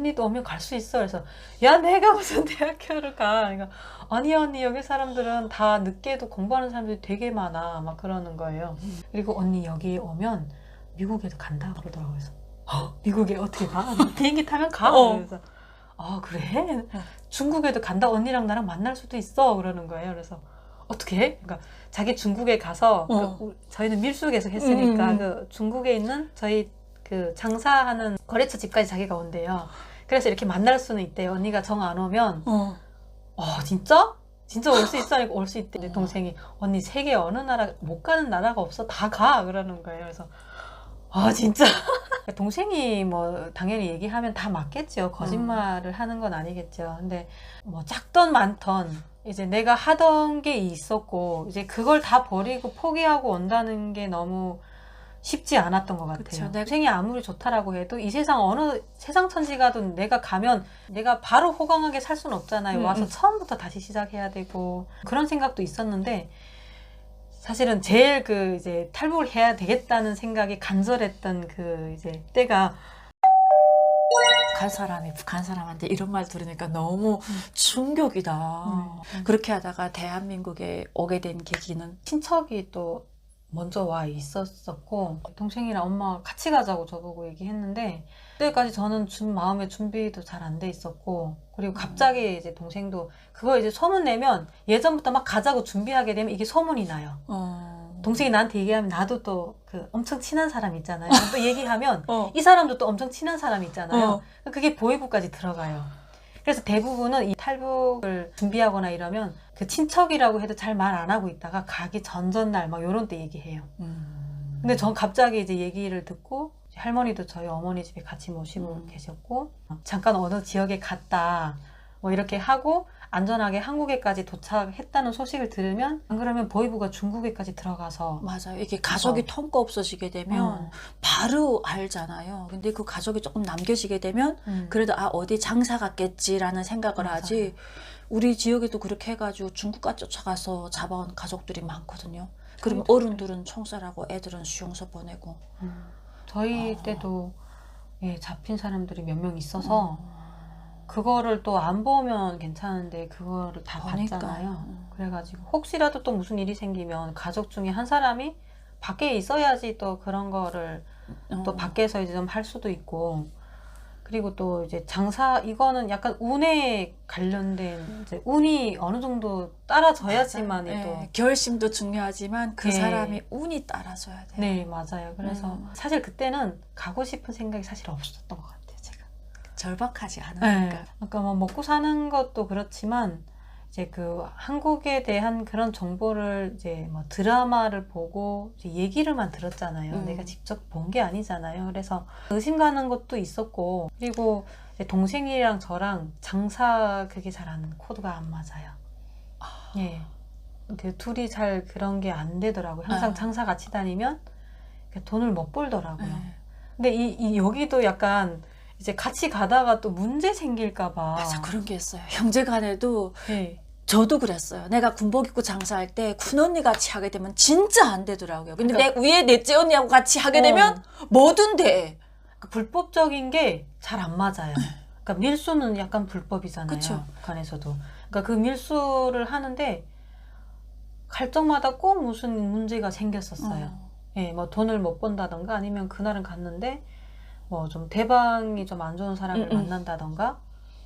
언니도 오면 갈 수 있어. 그래서 야 내가 무슨 대학교를 가. 그러니까 아니 언니 여기 사람들은 다 늦게도 공부하는 사람들이 되게 많아. 막 그러는 거예요. 그리고 언니 여기 오면 미국에도 간다 그러더라고요. 그래서 미국에 어떻게 가? 비행기 타면 가. 그래서 아 그래? 중국에도 간다. 언니랑 나랑 만날 수도 있어. 그러는 거예요. 그래서 어떻게 해? 그러니까 자기 중국에 가서 저희는 밀수계에서 했으니까 그 중국에 있는 저희 그 장사하는 거래처 집까지 자기가 온대요. 그래서 이렇게 만날 수는 있대요. 언니가 정 안 오면 진짜? 진짜 올 수 있어? 올 수 있대. 내 동생이 언니 세계 어느 나라 못 가는 나라가 없어. 다 가. 그러는 거예요. 그래서 진짜 동생이 뭐 당연히 얘기하면 다 맞겠죠. 거짓말을 하는 건 아니겠죠. 근데 뭐 작던 많던 이제 내가 하던 게 있었고 이제 그걸 다 버리고 포기하고 온다는 게 너무 쉽지 않았던 것 같아요. 그쵸. 동생이 아무리 좋다라고 해도 이 세상 어느 세상 천지 가도 내가 가면 내가 바로 호강하게 살 수는 없잖아요. 와서 처음부터 다시 시작해야 되고 그런 생각도 있었는데 사실은 제일 그 이제 탈북을 해야 되겠다는 생각이 간절했던 그 이제 때가 북한 사람이 북한 사람한테 이런 말 들으니까 너무 충격이다. 그렇게 하다가 대한민국에 오게 된 계기는 친척이 또 먼저 와 있었었고 동생이랑 엄마가 같이 가자고 저보고 얘기했는데 그때까지 저는 마음의 준비도 잘 안 돼 있었고 그리고 갑자기 이제 동생도 그거 이제 소문 내면 예전부터 막 가자고 준비하게 되면 이게 소문이 나요. 동생이 나한테 얘기하면 나도 또 그 엄청 친한 사람 있잖아요. 또 얘기하면 이 사람도 또 엄청 친한 사람 있잖아요. 그게 보이부까지 들어가요. 그래서 대부분은 이 탈북을 준비하거나 이러면 그 친척이라고 해도 잘 말 안 하고 있다가 가기 전전날 막 요런 때 얘기해요. 근데 전 갑자기 이제 얘기를 듣고 할머니도 저희 어머니 집에 같이 모시고 계셨고 잠깐 어느 지역에 갔다 뭐 이렇게 하고 안전하게 한국에까지 도착했다는 소식을 들으면 안 그러면 보이부가 중국에까지 들어가서 맞아요. 이게 가족이 통과 없어지게 되면 바로 알잖아요. 근데 그 가족이 조금 남겨지게 되면 그래도 어디 장사 갔겠지라는 생각을 맞아요. 하지. 우리 지역에도 그렇게 해가지고 중국까지 쫓아가서 잡아온 가족들이 많거든요. 그러면 어른들은 총살하고 애들은 수용소 보내고. 저희 때도 잡힌 사람들이 몇 명 있어서 그거를 또 안 보면 괜찮은데 그거를 다 봤잖아요. 그래가지고 혹시라도 또 무슨 일이 생기면 가족 중에 한 사람이 밖에 있어야지 또 그런 거를 또 밖에서 이제 좀 할 수도 있고 그리고 또 이제 장사 이거는 약간 운에 관련된 이제 운이 어느 정도 따라줘야지만이 또 결심도 중요하지만 그 사람이 운이 따라줘야 돼요. 네 맞아요. 그래서 사실 그때는 가고 싶은 생각이 사실 없었던 것 같아요. 제가 절박하지 않으니까. 아까 뭐 먹고 사는 것도 그렇지만 이제 그 한국에 대한 그런 정보를 이제 뭐 드라마를 보고 이제 얘기를만 들었잖아요. 내가 직접 본 게 아니잖아요. 그래서 의심 가는 것도 있었고 그리고 이제 동생이랑 저랑 장사 그게 잘 안 코드가 안 맞아요. 그 둘이 잘 그런 게 안 되더라고요. 항상 장사 같이 다니면 돈을 못 벌더라고요. 근데 여기도 약간 이제 같이 가다가 또 문제 생길까봐. 맞아, 그런 게 있어요. 형제 간에도 저도 그랬어요. 내가 군복 입고 장사할 때 큰언니 같이 하게 되면 진짜 안 되더라고요. 근데 그러니까, 위에 넷째 언니하고 같이 하게 되면 뭐든 돼. 불법적인 게 잘 안 맞아요. 그러니까 밀수는 약간 불법이잖아요. 그쵸. 북한에서도. 그러니까 그 밀수를 하는데 갈 적마다 꼭 무슨 문제가 생겼었어요. 뭐 돈을 못 번다던가 아니면 그날은 갔는데 뭐 좀 대방이 좀 안 좋은 사람을 만난다던가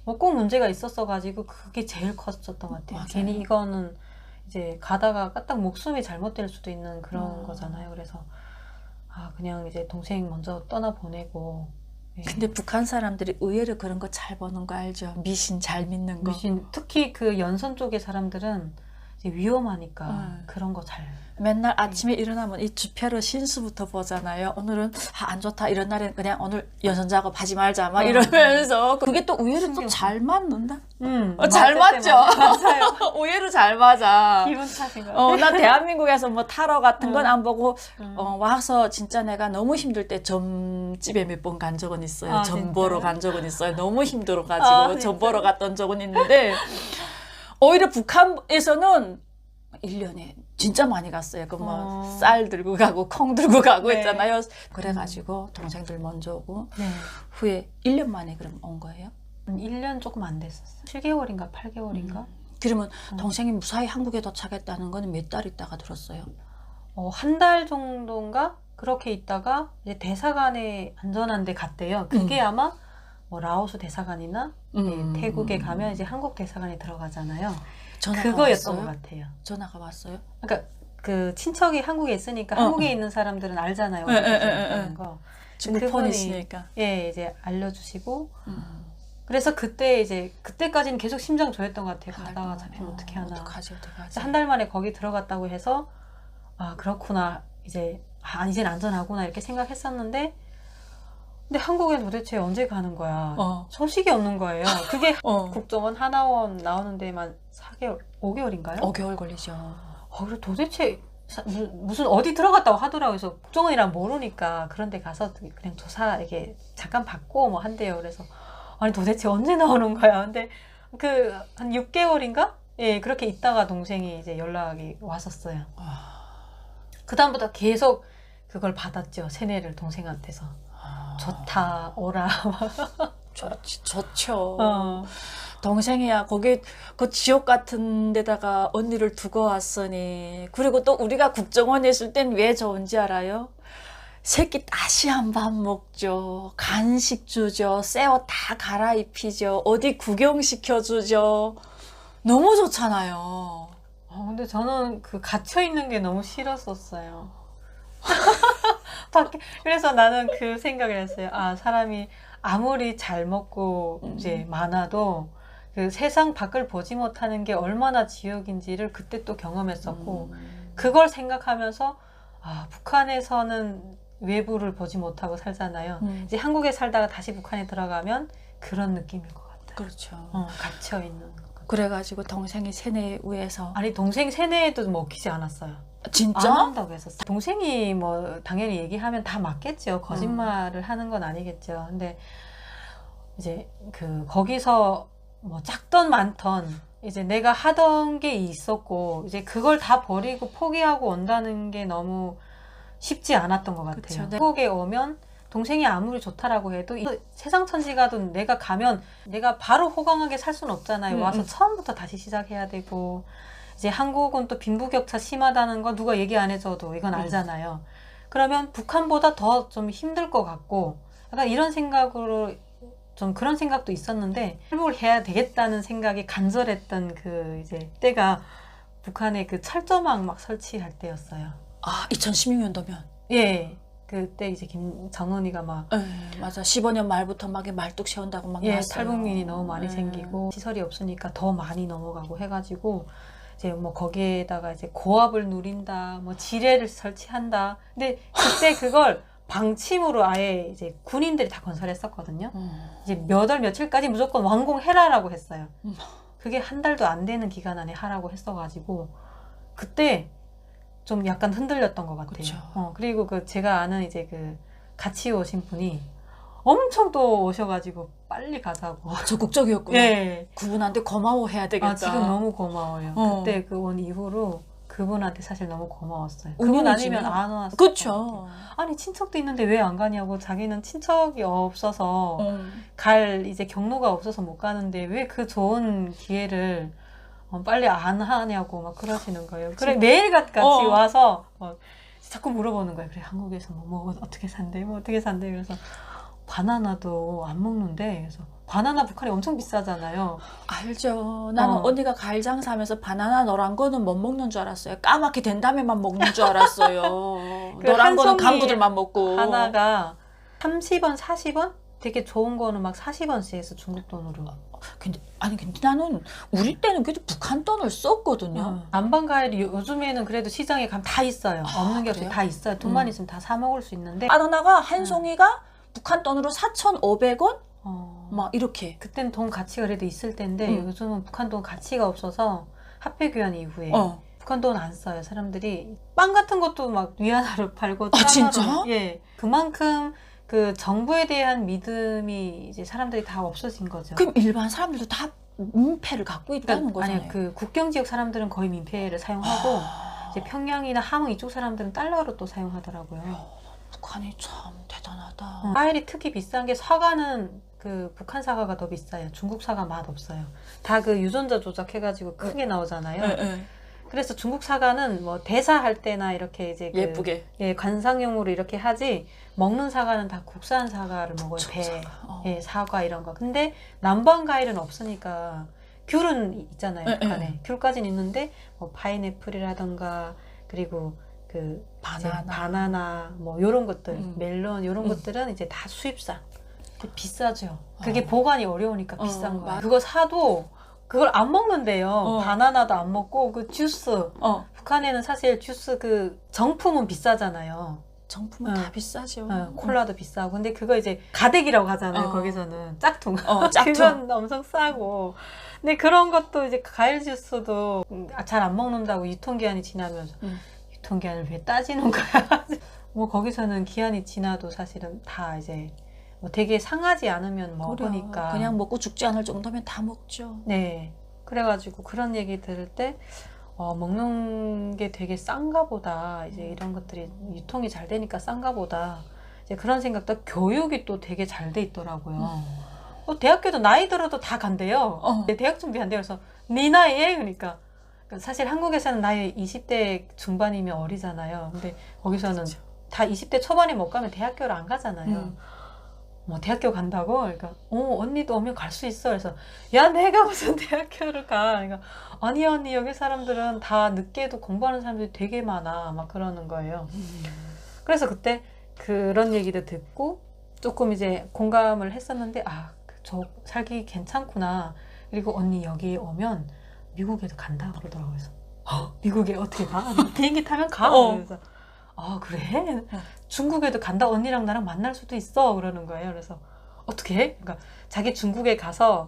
뭐 꼭 문제가 있었어가지고 그게 제일 컸었던 것 같아요. 맞아요. 괜히 이거는 이제 가다가 까딱 목숨이 잘못될 수도 있는 그런 거잖아요. 그래서 그냥 이제 동생 먼저 떠나보내고. 근데 북한 사람들이 의외로 그런 거 잘 보는 거 알죠? 미신 잘 믿는 거. 미신, 특히 그 연선 쪽의 사람들은 이제 위험하니까 그런 거 잘. 맨날 아침에 일어나면 이 주표로 신수부터 보잖아요. 오늘은 안 좋다 이런 날에는 그냥 오늘 연선 작업하지 말자 막 이러면서 그게 또 의외로 또 잘 맞는다. 잘 맞죠? 맞아요. 의외로 잘 맞아. 기분 탓인 거. 나 대한민국에서 뭐 타러 같은 건 안 보고 와서 진짜 내가 너무 힘들 때 점집에 몇 번 간 적은 있어요. 점 보러 간 적은 있어요. 너무 힘들어가지고 점 보러 갔던 적은 있는데 오히려 북한에서는 1년에 진짜 많이 갔어요. 그 뭐 쌀 들고 가고 콩 들고 가고 네. 있잖아요. 그래가지고 동생들 먼저 오고 네. 후에 1년 만에 그럼 온 거예요? 1년 조금 안 됐었어요. 7개월인가 8개월인가? 그러면 동생이 무사히 한국에 도착했다는 거는 몇 달 있다가 들었어요? 한 달 정도인가 그렇게 있다가 이제 대사관에 안전한 데 갔대요. 그게 아마 뭐 라오스 대사관이나 태국에 가면 이제 한국 대사관에 들어가잖아요. 전화가 그거였던 왔어요? 것 같아요. 전화가 왔어요? 그러니까 그 친척이 한국에 있으니까 한국에 있는 사람들은 알잖아요. 어떻게 하는 거. 중국 폰이 있으니까. 예, 이제 알려주시고. 그래서 그때 이제 그때까지는 계속 심장 조였던 것 같아요. 가다가 잡히면 어떻게 하나. 어떡하지. 한 달 만에 거기 들어갔다고 해서 아 그렇구나 이제 이젠 안전하구나 이렇게 생각했었는데 근데 한국에 도대체 언제 가는 거야? 소식이 없는 거예요. 그게 국정원 하나원 나오는 데만 4개월, 5개월인가요? 5개월 걸리죠. 그리고 도대체 무슨 어디 들어갔다고 하더라고요. 그래서 국정원이랑 모르니까 그런 데 가서 그냥 조사 이렇게 잠깐 받고 뭐 한대요. 그래서 아니 도대체 언제 나오는 거야? 근데 그 한 6개월인가? 예, 그렇게 있다가 동생이 이제 연락이 왔었어요. 그다음부터 계속 그걸 받았죠. 세뇌를 동생한테서. 좋다, 오라. 좋죠. 동생이야, 거기 그 지옥 같은 데다가 언니를 두고 왔으니. 그리고 또 우리가 국정원에 있을 땐 왜 좋은지 알아요? 새끼 따시한 밥 먹죠. 간식 주죠. 새 옷 다 갈아입히죠. 어디 구경시켜주죠. 너무 좋잖아요. 근데 저는 그 갇혀있는 게 너무 싫었었어요. 그래서 나는 그 생각을 했어요. 사람이 아무리 잘 먹고 이제 많아도 그 세상 밖을 보지 못하는 게 얼마나 지옥인지를 그때 또 경험했었고 그걸 생각하면서 북한에서는 외부를 보지 못하고 살잖아요. 이제 한국에 살다가 다시 북한에 들어가면 그런 느낌일 것 같아요. 그렇죠. 갇혀있는. 그래가지고 동생이 세뇌에 의해서. 아니 동생 세뇌에도 먹히지 않았어요. 진짜? 안 한다고 했었어요. 동생이 뭐 당연히 얘기하면 다 맞겠죠. 거짓말을 하는 건 아니겠죠. 근데 이제 그 거기서 뭐 작던 많던 이제 내가 하던 게 있었고 이제 그걸 다 버리고 포기하고 온다는 게 너무 쉽지 않았던 것 같아요. 그쵸, 네. 한국에 오면 동생이 아무리 좋다라고 해도 세상 천지가도 내가 가면 내가 바로 호강하게 살 수는 없잖아요. 와서 처음부터 다시 시작해야 되고 이제 한국은 또 빈부격차 심하다는 거 누가 얘기 안 해줘도 이건 알잖아요. 그러면 북한보다 더 좀 힘들 것 같고 약간 이런 생각으로 좀 그런 생각도 있었는데 회복을 해야 되겠다는 생각이 간절했던 그 이제 때가 북한의 그 철조망 막 설치할 때였어요. 2016년도면. 예. 그때 이제 김정은이가 막 맞아. 15년 말부터 막 말뚝 세운다고 막 나왔어요. 탈북민이 너무 많이 생기고 시설이 없으니까 더 많이 넘어가고 해가지고 이제 뭐 거기에다가 이제 고압을 누린다, 뭐 지뢰를 설치한다. 근데 그때 그걸 방침으로 아예 이제 군인들이 다 건설했었거든요. 이제 몇 월 며칠까지 무조건 완공해라라고 했어요. 그게 한 달도 안 되는 기간 안에 하라고 했어가지고 그때 좀 약간 흔들렸던 것 같아요. 그쵸. 그리고 그 제가 아는 이제 그 같이 오신 분이 엄청 또 오셔가지고 빨리 가자고. 적극적이었구나. 예. 그분한테 고마워해야 되겠다. 지금 너무 고마워요. 그때 그 온 이후로 그분한테 사실 너무 고마웠어요. 그분 은인이지. 아니면 안 왔을 그쵸. 아니 친척도 있는데 왜 안 가냐고. 자기는 친척이 없어서 갈 이제 경로가 없어서 못 가는데 왜 그 좋은 기회를 빨리 안 하냐고 막 그러시는 거예요. 그래 매일 같이 와서 자꾸 물어보는 거예요. 그래 한국에서 뭐 어떻게 산대, 뭐 어떻게 산대. 그래서 바나나도 안 먹는데 그래서 바나나 북한이 엄청 비싸잖아요. 알죠. 나는 언니가 과일 장사하면서 바나나 노란 거는 못 먹는 줄 알았어요. 까맣게 된 다음에만 먹는 줄 알았어요. 그 노란 거는 한 송이 간부들만 먹고. 하나가 30원, 40원? 되게 좋은 거는 막 40원씩 해서 중국 돈으로. 근데 나는 우리 때는 그래도 북한 돈을 썼거든요. 남방 과일이 요즘에는 그래도 시장에 가면 다 있어요. 없는 게 없이 그래요? 다 있어요. 돈만 있으면 다 사 먹을 수 있는데. 바나나가 한 송이가 북한 돈으로 4,500원? 막 이렇게. 그땐 돈 가치가 그래도 있을 텐데 요즘은 북한 돈 가치가 없어서 화폐 교환 이후에 북한 돈 안 써요. 사람들이 빵 같은 것도 막 위안화로 팔고. 진짜? 예. 그만큼 그 정부에 대한 믿음이 이제 사람들이 다 없어진 거죠. 그럼 일반 사람들도 다 민폐를 갖고 있다는 거잖아요. 아니요, 그 국경 지역 사람들은 거의 민폐를 사용하고 이제 평양이나 함흥 이쪽 사람들은 달러로 또 사용하더라고요. 북한이 참 대단하다. 과일이 특히 비싼 게 사과는 그 북한 사과가 더 비싸요. 중국 사과 맛 없어요. 다 그 유전자 조작해가지고 크게 나오잖아요. 네. 그래서 중국 사과는 뭐 대사할 때나 이렇게 이제 그 예쁘게. 예, 관상용으로 이렇게 하지 먹는 사과는 다 국산 사과를 먹어요. 배, 사과. 예, 사과 이런 거. 근데 남방 과일은 없으니까 귤은 있잖아요. 네, 북한에 네. 귤까지는 있는데 뭐 파인애플이라던가 그리고 그 바나나 뭐 요런 것들 멜론 요런 것들은 이제 다 수입산. 비싸죠. 그게 보관이 어려우니까 비싼 거예요. 그거 사도 그걸 안 먹는데요. 바나나도 안 먹고 그 주스. 북한에는 사실 주스 그 정품은 비싸잖아요. 정품은 다 비싸죠. 콜라도 비싸고. 근데 그거 이제 가득이라고 하잖아요. 거기서는 짝퉁. 짝퉁. 그건 엄청 싸고. 근데 그런 것도 이제 과일 주스도 잘 안 먹는다고 유통기한이 지나면서 유통기한을 왜 따지는 거야? 뭐 거기서는 기한이 지나도 사실은 다 이제 뭐 되게 상하지 않으면 먹으니까 그냥 먹고 죽지 않을 정도면 다 먹죠. 네. 그래가지고 그런 얘기 들을 때 먹는 게 되게 싼가 보다. 이제 이런 것들이 유통이 잘 되니까 싼가 보다. 이제 그런 생각도 교육이 또 되게 잘 돼 있더라고요. 대학교도 나이 들어도 다 간대요. 대학 준비한대요. 그래서 네 나이에? 그러니까 사실 한국에서는 나이 20대 중반이면 어리잖아요. 근데 거기서는 다 20대 초반에 못 가면 대학교를 안 가잖아요. 뭐 대학교 간다고? 그러니까 언니도 오면 갈 수 있어. 그래서 야 내가 무슨 대학교를 가? 그러니까 아니 언니 여기 사람들은 다 늦게도 공부하는 사람들이 되게 많아. 막 그러는 거예요. 그래서 그때 그런 얘기도 듣고 조금 이제 공감을 했었는데 저 살기 괜찮구나. 그리고 언니 여기 오면 미국에도 간다 그러더라고요. 그래서 미국에 어떻게 가? 비행기 타면 가? 그래서 그래? 중국에도 간다. 언니랑 나랑 만날 수도 있어. 그러는 거예요. 그래서 어떻게 해? 그러니까 자기 중국에 가서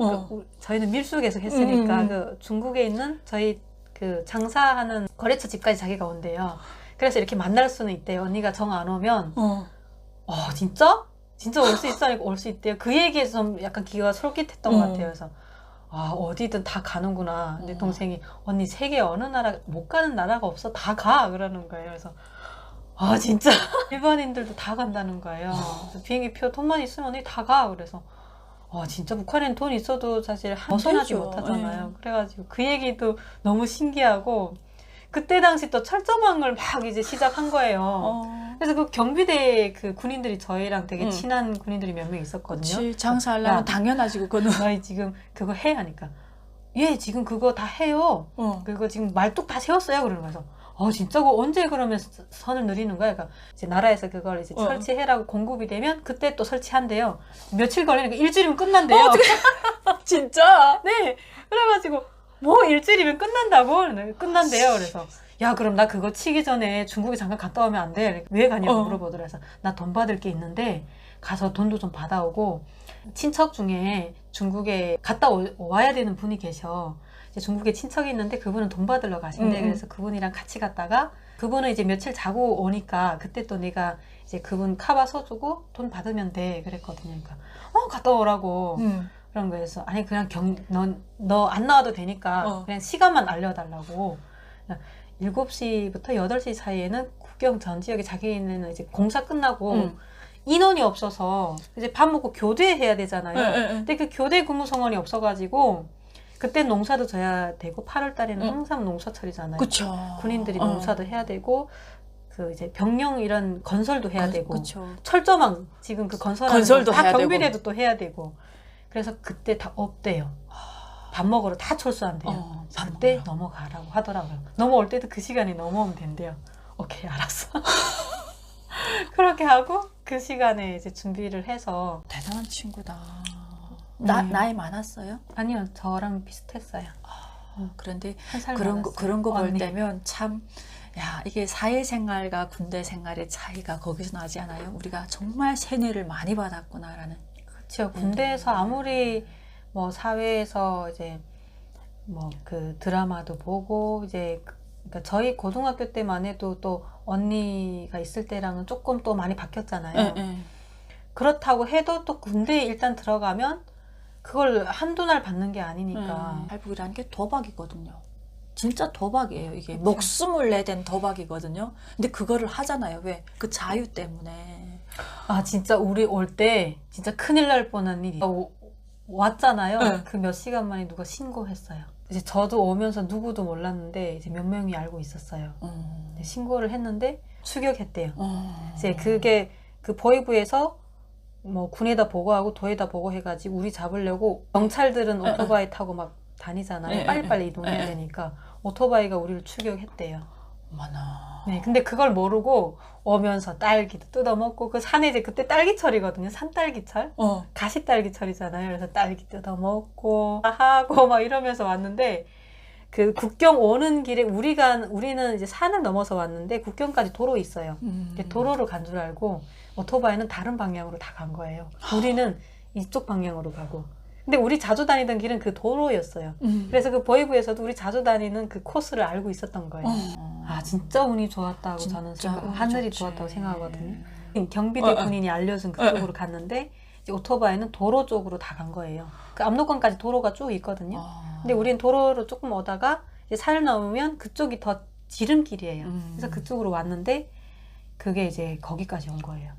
저희는 밀수계속 했으니까 그 중국에 있는 저희 그 장사하는 거래처 집까지 자기가 온대요. 그래서 이렇게 만날 수는 있대요. 언니가 정 안 오면 진짜? 진짜 올 수 있어? 올 수 있대요. 그 얘기에서 좀 약간 기가 솔깃했던 것 같아요. 그래서 어디든 다 가는구나. 내 동생이 언니 세계 어느 나라 못 가는 나라가 없어. 다 가. 그러는 거예요. 그래서 진짜 일반인들도 다 간다는 거예요. 그래서 비행기표 돈만 있으면 언니 다 가. 그래서 진짜 북한에는 돈 있어도 사실 벗어나지 못하잖아요. 그래가지고 그 얘기도 너무 신기하고 그때 당시 또 철조망을 막 이제 시작한 거예요. 그래서 그 경비대 그 군인들이 저희랑 되게 친한 군인들이 몇 명 있었거든요. 그치, 장사하려면 당연하지 그거는. 너희 지금 그거 해 하니까 예 지금 그거 다 해요. 그거 지금 말뚝 다 세웠어요. 그러는 거예요. 진짜 그거 언제 그러면 선을 누리는 거야? 그러니까 이제 나라에서 그걸 이제 설치해라고 공급이 되면 그때 또 설치한대요. 며칠 걸리니까 일주일이면 끝난대요. 진짜? 네. 그래가지고 뭐 일주일이면 끝난다고? 끝난대요. 그래서 야 그럼 나 그거 치기 전에 중국에 잠깐 갔다 오면 안 돼? 왜 가냐고 물어보더라. 그래서 나 돈 받을 게 있는데 가서 돈도 좀 받아오고 친척 중에 중국에 갔다 와야 되는 분이 계셔. 이제 중국에 친척이 있는데 그분은 돈 받으러 가신대. 그래서 그분이랑 같이 갔다가 그분은 이제 며칠 자고 오니까 그때 또 내가 이제 그분 카바 써주고 돈 받으면 돼. 그랬거든요. 그러니까 갔다 오라고. 그런 거에서 아니 그냥 너 안 나와도 되니까 그냥 시간만 알려달라고. 7시부터 8시 사이에는 국경 전 지역에 자기네는 이제 공사 끝나고 인원이 없어서 이제 밥 먹고 교대해야 되잖아요. 근데 그 교대 근무 성원이 없어가지고 그때 농사도 져야 되고 8월 달에는 항상 농사철이잖아요. 그쵸. 군인들이 농사도 해야 되고 그 이제 병영 이런 건설도 해야 되고 그쵸. 철조망 지금 그 건설도 다 해야 경비대도 또 해야 되고 그래서 그때 다 없대요. 밥 먹으러 다 철수한대요. 그때 넘어가라고 하더라고요. 넘어올 때도 그 시간에 넘어오면 된대요. 오케이 알았어. 그렇게 하고 그 시간에 이제 준비를 해서 대단한 친구다. 네. 나이 많았어요? 아니요 저랑 비슷했어요. 그런데 한 살 그런 거 볼 언니. 때면 참 이게 사회생활과 군대 생활의 차이가 거기서 나지 않아요? 우리가 정말 세뇌를 많이 받았구나라는. 그렇죠. 군대에서 아무리 뭐 사회에서 이제 뭐 그 드라마도 보고 이제 그러니까 저희 고등학교 때만 해도 또 언니가 있을 때랑은 조금 또 많이 바뀌었잖아요. 그렇다고 해도 또 군대에 일단 들어가면 그걸 한두 날 받는 게 아니니까. 탈북이라는 게 도박이거든요. 진짜 도박이에요. 이게 그쵸. 목숨을 내댄 도박이거든요. 근데 그거를 하잖아요. 왜? 그 자유 때문에. 아 진짜 우리 올 때 진짜 큰일 날 뻔한 일이 왔잖아요. 네. 그 몇 시간 만에 누가 신고했어요. 이제 저도 오면서 누구도 몰랐는데 이제 몇 명이 알고 있었어요. 근데 신고를 했는데 추격했대요. 이제 그게 그 보이부에서 뭐 군에다 보고하고 도에다 보고해가지고 우리 잡으려고 경찰들은 오토바이 타고 막 다니잖아요. 빨리빨리 이동해야 되니까 오토바이가 우리를 추격했대요. 어머나. 네, 근데 그걸 모르고 오면서 딸기도 뜯어먹고 그 산에 이제 그때 딸기철이거든요. 산딸기철. 가시딸기철이잖아요. 그래서 딸기 뜯어먹고 하고 막 이러면서 왔는데 그 국경 오는 길에 우리는 이제 산을 넘어서 왔는데 국경까지 도로 있어요. 근데 도로로 간 줄 알고 오토바이는 다른 방향으로 다 간 거예요. 우리는 이쪽 방향으로 가고. 근데 우리 자주 다니던 길은 그 도로였어요. 그래서 그 보이부에서도 우리 자주 다니는 그 코스를 알고 있었던 거예요. 아 진짜 운이 좋았다고 저는 하늘이 좋았다고 생각하거든요. 경비대 군인이 알려준 그쪽으로 갔는데 이제 오토바이는 도로 쪽으로 다 간 거예요. 그 압록강까지 도로가 쭉 있거든요. 근데 우리는 도로로 조금 오다가 이제 산을 넘으면 그쪽이 더 지름길이에요. 그래서 그쪽으로 왔는데 그게 이제 거기까지 온 거예요.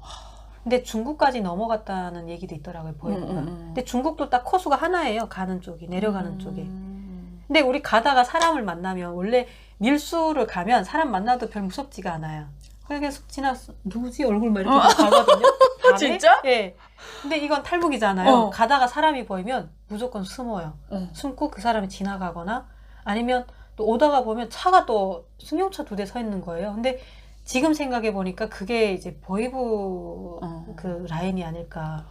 근데 중국까지 넘어갔다는 얘기도 있더라고요, 보이부가. 근데 중국도 딱 코스가 하나예요. 가는 쪽이, 내려가는 쪽에. 근데 우리 가다가 사람을 만나면 원래 밀수를 가면 사람 만나도 별 무섭지가 않아요. 그냥 계속 지나서 누구지? 얼굴 막 이렇게 가거든요. 밤에? 진짜? 예. 근데 이건 탈북이잖아요. 가다가 사람이 보이면 무조건 숨어요. 숨고 그 사람이 지나가거나 아니면 또 오다가 보면 차가 또 승용차 2대 서 있는 거예요. 근데 지금 생각해 보니까 그게 이제 보이부 그 라인이 아닐까.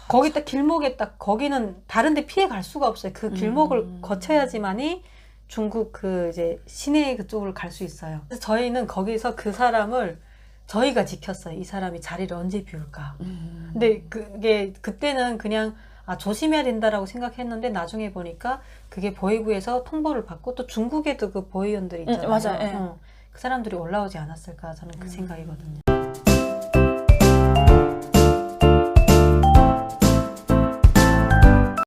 거기 딱 길목에 딱 거기는 다른데 피해 갈 수가 없어요. 그 길목을 거쳐야지만이 중국 그 이제 시내 그쪽으로 갈 수 있어요. 그래서 저희는 거기서 그 사람을 저희가 지켰어요. 이 사람이 자리를 언제 비울까. 근데 그게 그때는 그냥 아, 조심해야 된다라고 생각했는데 나중에 보니까 그게 보이부에서 통보를 받고 또 중국에도 그 보위원들이 있잖아요. 맞아요. 예. 그 사람들이 올라오지 않았을까 저는 그 생각이거든요.